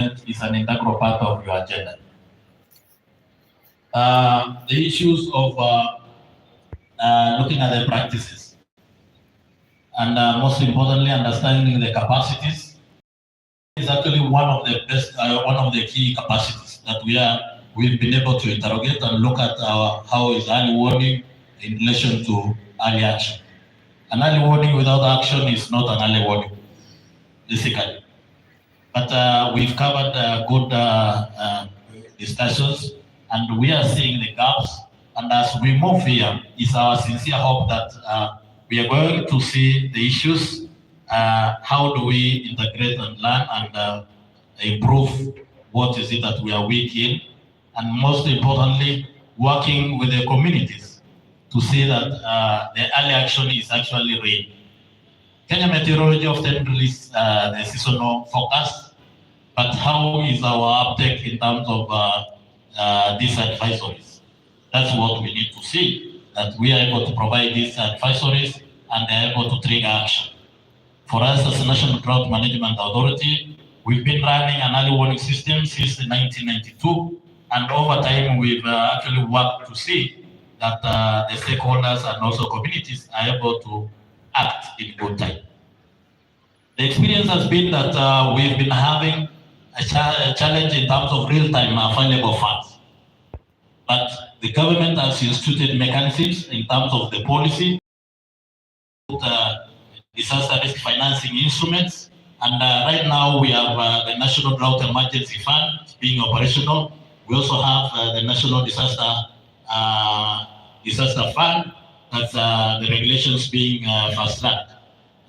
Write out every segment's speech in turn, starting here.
is an integral part of your agenda. The issues of looking at the practices and most importantly understanding the capacities is actually one of the best, one of the key capacities that we've been able to interrogate and look at how is early warning in relation to early action. An early warning without action is not an early warning, basically. But we've covered good discussions, and we are seeing the gaps. And as we move here, it's our sincere hope that we are going to see the issues. How do we integrate and learn and improve what is it that we are weak in? And most importantly, working with the communities to see that the early action is actually real. Kenya Meteorology often release the seasonal forecast, but how is our uptake in terms of these advisories? That's what we need to see, that we are able to provide these advisories and they're able to trigger action. For us as a National Drought Management Authority, we've been running an early warning system since 1992, and over time we've actually worked to see that the stakeholders and also communities are able to act in good time. The experience has been that we've been having a challenge in terms of real-time available funds. But the government has instituted mechanisms in terms of the policy, disaster risk financing instruments, and right now we have the National Drought Emergency Fund being operational. We also have the National Disaster Fund, that's the regulations being fast-tracked.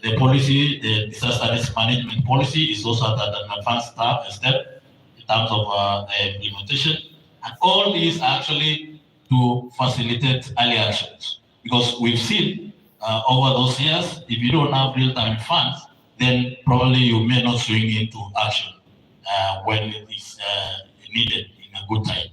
The policy, the disaster risk management policy, is also at an advanced step in terms of the implementation. And all these actually to facilitate early actions. Because we've seen over those years, if you don't have real-time funds, then probably you may not swing into action when it is needed in a good time.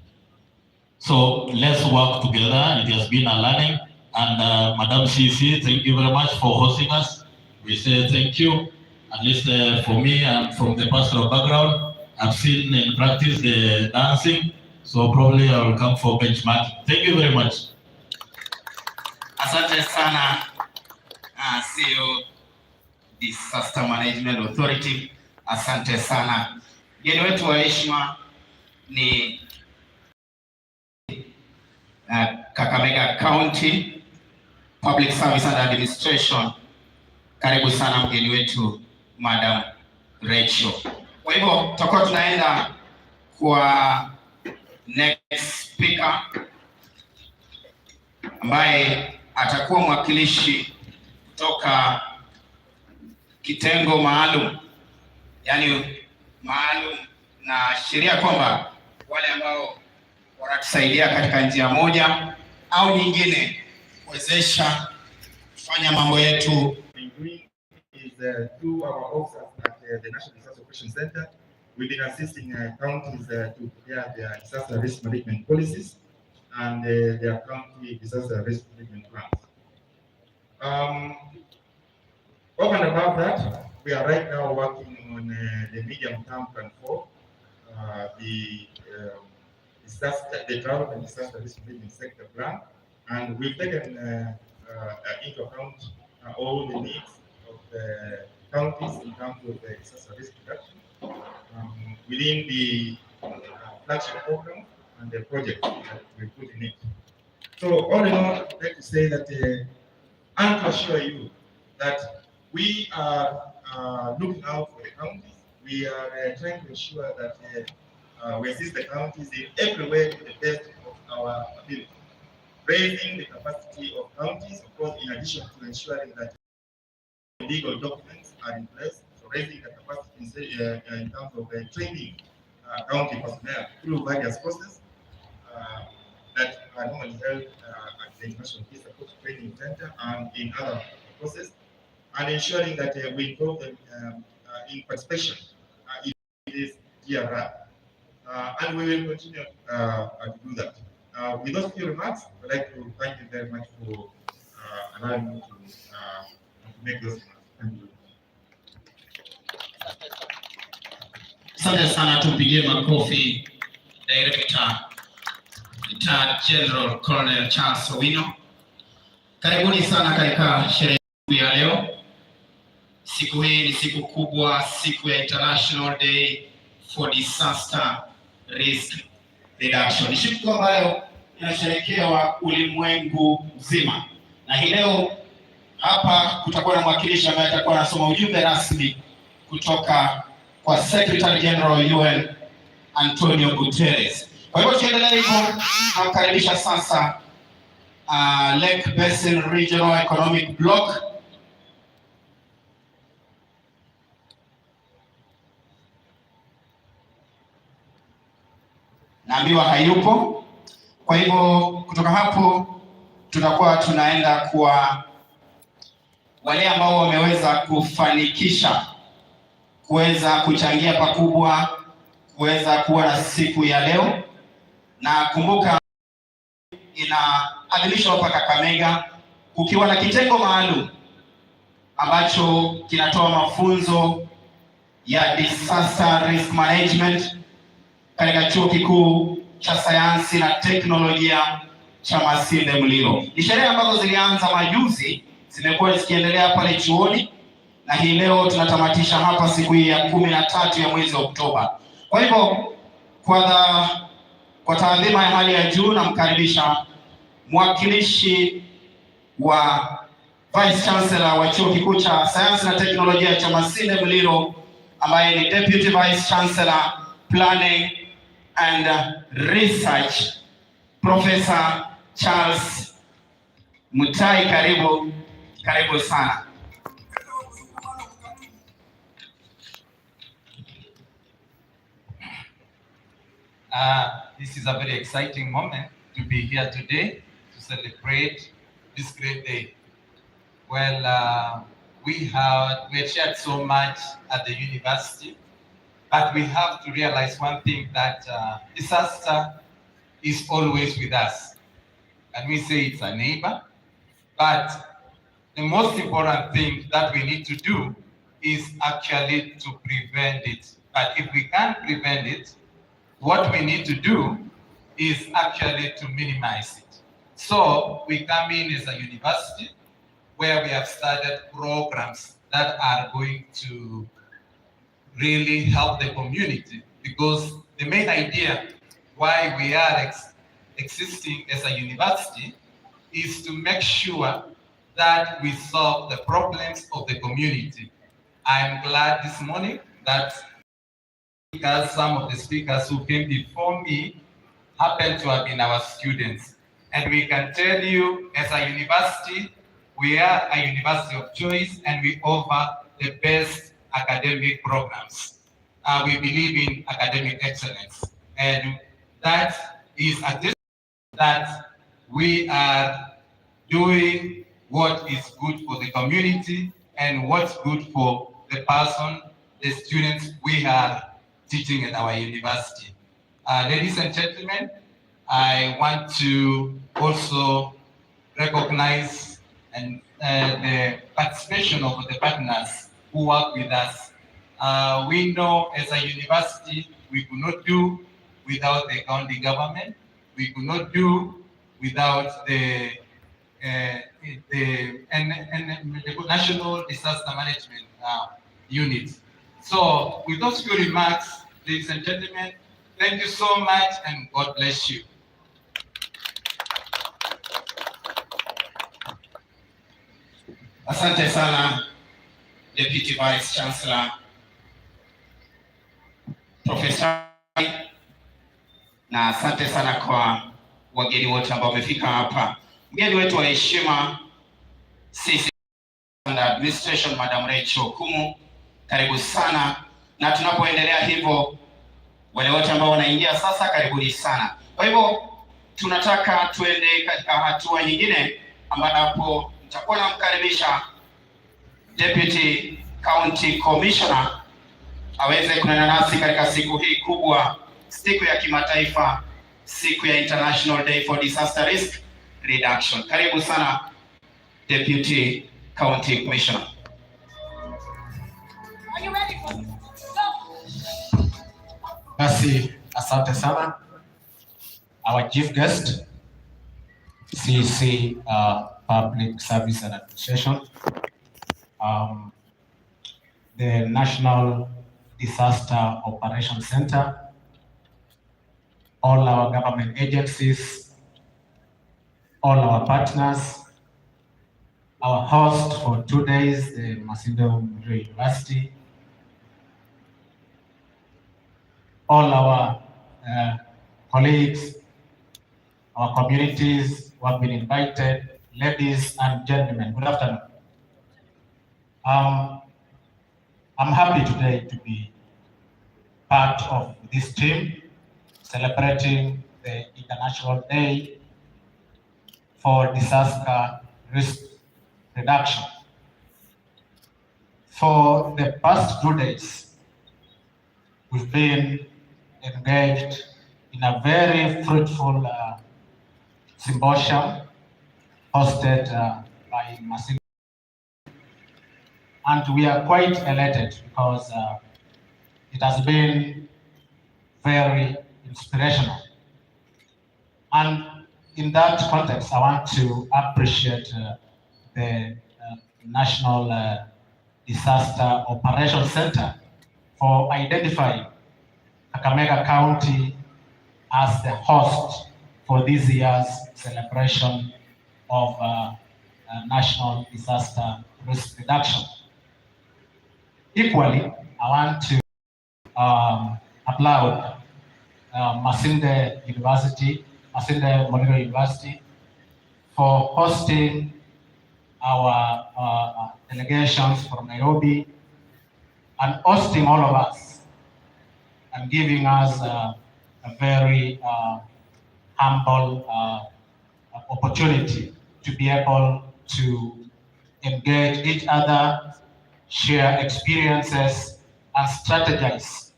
So let's work together. It has been a learning. And Madam CC, thank you very much for hosting us. We say thank you. At least for me, I'm from the pastoral background. I've seen in practice the dancing, so probably I will come for benchmarking. Thank you very much. Asante sana, CEO Disaster Management Authority. Asante sana. Mgeni wetu wa heshima ni Kakamega County Public Service and Administration. Karibu sana mgeni wetu Madam Rachel. Kwa hivyo tutakuwa tunaenda kwa next speaker ambaye atakuwa mwakilishi kutoka kitengo maalum, yani maalum na sheria, kwamba wale ambao wanatusaidia katika njia moja au nyingine kuwezesha kufanya mambo yetu. Is through our officers at the National Disaster Operations Center, we've been assisting counties to prepare their disaster risk management policies and their county disaster risk management plans. Over and above that, we are right now working on the medium-term plan for the drought and disaster risk management sector plan, and we've taken into account all the needs of the counties in terms of the disaster risk reduction within the flagship program and the project that we put in it. So all in all, I'd like to say that and to assure you that we are looking out for the counties. We are trying to ensure that we assist the counties in every way to the best of our ability, raising the capacity of counties, of course, in addition to ensuring that legal documents are in place, so raising the capacity in terms of training county personnel through various courses that are normally held at the International Peace Support Training Center and in other courses, and ensuring that we involve them in participation in this DRR. And we will continue to do that. With those few remarks, I'd like to thank you very much for allowing me to make those remarks. Thank you. Asante sana, tumpigie makofi Director General Colonel Charles Owino. Karibuni sana katika sherehe ya leo. Siku hii ni siku kubwa, siku ya International Day for Disaster Risk Reduction. Ni siku ambayo inasherekewa ulimwengu mzima. Na hii leo hapa kutakuwa na mwakilishi ambaye atakuwa anasoma ujumbe rasmi kutoka kwa Secretary General UN Antonio Guterres. Kwa hivyo tuendelee hivyo, nakaribisha sasa Lake Basin Regional Economic Bloc. Naambiwa hayupo. Kwa hivyo kutoka hapo tutakuwa tunaenda kwa wale ambao wameweza kufanikisha kuweza kuchangia pakubwa kuweza kuwa na siku ya leo. Na kumbuka inaadhimishwa hapa Kakamega kukiwa na kitengo maalum ambacho kinatoa mafunzo ya disaster risk management katika Chuo Kikuu cha Sayansi na Teknolojia cha Masinde Muliro. Ni sherehe ambazo zilianza majuzi, zimekuwa zikiendelea pale chuoni, na hii leo tunatamatisha hapa siku hii ya 13 ya mwezi Oktoba. Kwa hivyo kwa taadhima ya hali ya juu namkaribisha mwakilishi wa Vice Chancellor wa Chuo Kikuu cha Sayansi na Teknolojia cha Masinde Muliro, ambaye ni Deputy Vice Chancellor Planning and Research, Professor Charles Mutai. Karibu sana. This is a very exciting moment to be here today to celebrate this great day. Well, we have shared so much at the university, but we have to realize one thing, that disaster is always with us. And we say it's a neighbor, but the most important thing that we need to do is actually to prevent it. But if we can't prevent it, what we need to do is actually to minimize it. So we come in as a university where we have started programs that are going to really help the community, because the main idea why we are existing as a university is to make sure that we solve the problems of the community. I'm glad this morning that some of the speakers who came before me happen to have been our students. And we can tell you, as a university, we are a university of choice, and we offer the best academic programs. We believe in academic excellence, and that is a testament that we are doing what is good for the community and what's good for the person, the students we are teaching at our university. Ladies and gentlemen, I want to also recognize the participation of the partners who work with us. We know as a university, we could not do without the county government. We could not do without the National Disaster Management Unit. So with those few remarks, ladies and gentlemen, thank you so much, and God bless you. Asante sana Deputy Vice Chancellor Professor, na asante sana kwa wageni wote ambao wamefika hapa. Mgeni wetu wa heshima, sisi Administration, Madam Rachel Okumu, karibu sana. Na tunapoendelea hivyo, wale wote ambao wanaingia sasa, karibuni sana. Kwa hivyo tunataka tuende katika hatua nyingine, ambapo nitakuwa namkaribisha Deputy County Commissioner aweze kunena nasi katika siku hii kubwa, siku ya kimataifa, siku ya International Day for Disaster Risk Reduction. Karibu sana Deputy County Commissioner. Are you ready for this? Go. Basi, asante sana. Our chief guest, CC Public Service and Administration, the National Disaster Operation Center, all our government agencies, all our partners, our host for 2 days, the Masinde Muliro University, all our colleagues, our communities who have been invited, ladies and gentlemen, good afternoon. I'm happy today to be part of this team celebrating the International Day for Disaster Risk Reduction. For the past 2 days, we've been engaged in a very fruitful symposium hosted by Masinde. And we are quite elated because it has been very inspirational. And in that context, I want to appreciate the National Disaster Operation Center for identifying Kakamega County as the host for this year's celebration of National Disaster Risk Reduction. Equally, I want to applaud Masinde Muliro University for hosting our delegations from Nairobi and hosting all of us and giving us a very humble opportunity to be able to engage each other, share experiences, and strategize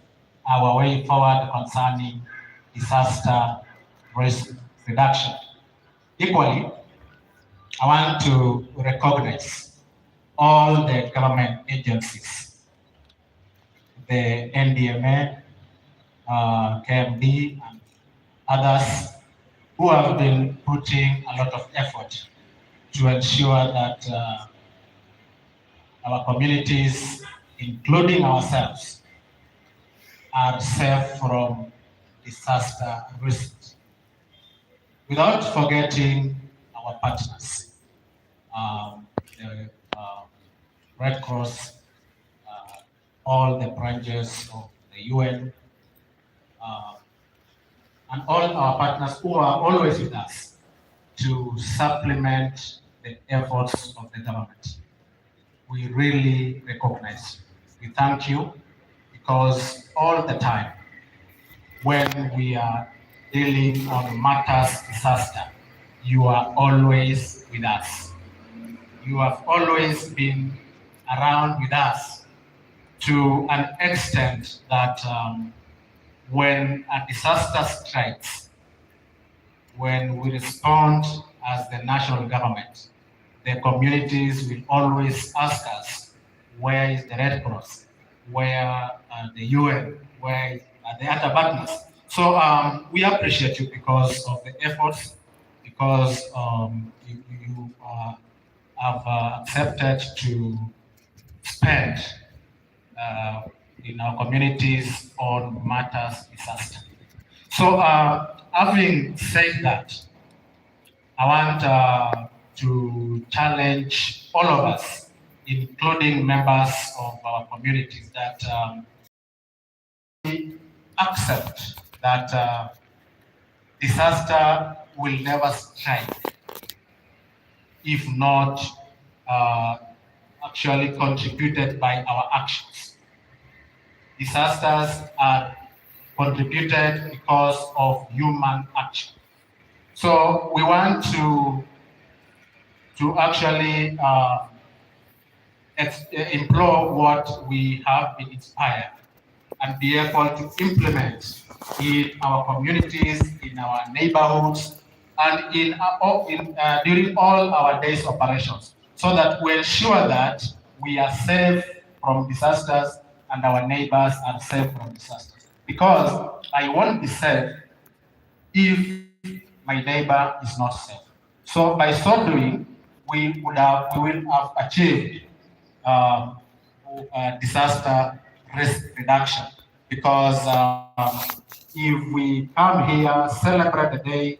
our way forward concerning disaster risk reduction. Equally, I want to recognize all the government agencies, the NDMA, KMD, and others who have been putting a lot of effort to ensure that our communities, including ourselves, are safe from disaster risks. Without forgetting our partners, the Red Cross, all the branches of the UN, and all our partners who are always with us to supplement the efforts of the government. We really recognize you. We thank you because all the time when we are dealing on matters disaster, you are always with us. You have always been around with us to an extent that when a disaster strikes, when we respond as the national government, the communities will always ask us, where is the Red Cross? Where the UN? Where are the other partners? So we appreciate you because of the efforts, because you have accepted to spend in our communities on matters disaster. So having said that, I want to challenge all of us, including members of our communities, that we accept that disaster will never strike if not actually contributed by our actions. Disasters are contributed because of human action. So we want to actually implore what we have been inspired and be able to implement in our communities, in our neighborhoods, and during all our days operations, so that we ensure that we are safe from disasters and our neighbors are safe from disasters. because I won't be safe if my neighbor is not safe. So by so doing, we will have achieved disaster risk reduction, because if we come here, celebrate the day,